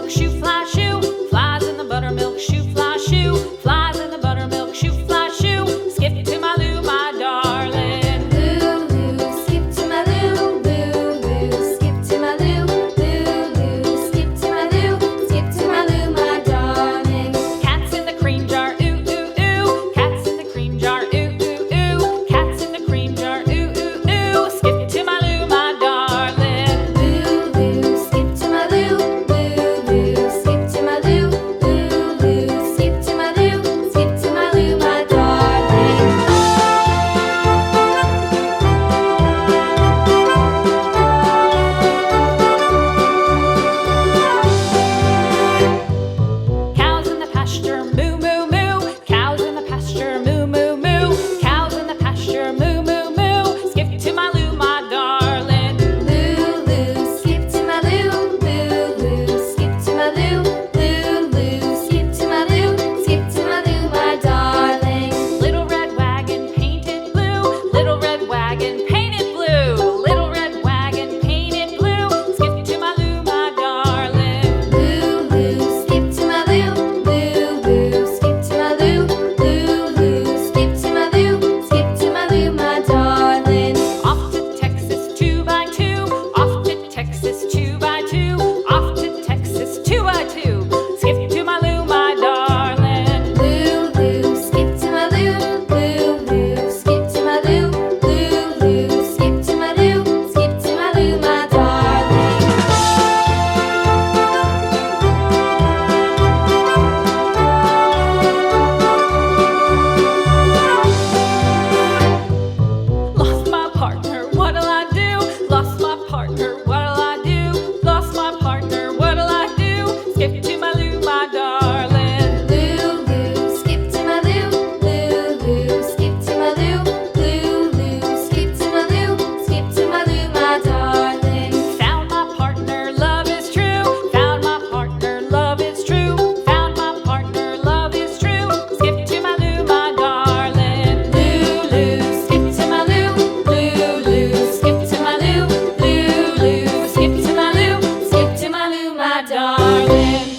buttermilk shoe, fly shoe. Flies in the buttermilk shoe, fly shoe. Flies in the buttermilk shoe, fly shoe. Skip to my Lou, my darling. Lulu, skip to my Lou, Lulu, skip to my Lou, Lulu, skip to my Lou, skip to my Lou, my darling. Cats in the cream jar, ooh, ooh, ooh. Cats in the cream jar, ooh, ooh, ooh. Cats in the cream jar, ooh, ooh, ooh. Skip to my Lou, my darling. Lulu, skip to my Lou, Lulu, skip to my Lou, Lulu, skip to my Lou, skip to my Lou, my darling. Cows in the pasture, moo, moo, moo. Cows in the pasture, moo, moo, moo. Cows in the pasture, moo, moo, moo. Skip to my Lou, my darling. Lulu, skip to my Lou, Lulu, skip to my Lou, Lulu, skip to my Lou, skip to my Lou, my darling. Little red wagon painted blue. Little red wagon painted blue. Little red wagon painted blue. Skip to my Lou, my darling. Lulu, skip to my Lou, Lulu, skip to my Lou, Lulu, skip to my Lou, skip to my Lou, my darling. Off to Texas 2x2. Off to Texas 2x2. Off to Texas 2x2. Skip to my Lou, my darling. Lulu, skip to my Lou, Lulu, skip to my Lou, Lulu, skip to my Lou, skip to my Lou, my darling. Lost my partner, what'll I do? Lost my partner, what'll I do? Lost my partner, what'll I do? Skip to my Lou, my darling. Lulu, skip to my Lou, Lulu, skip to my Lou, Lulu, skip to my Lou, skip to my Lou, my darling. Found my partner, love is true. Found my partner, love is true. Found my partner, love is true. Skip to my Lou, my darling. Lulu, skip to my Lou, Lulu, skip to my Lou, Lulu, skip to my Lou, skip to my Lou, my darling.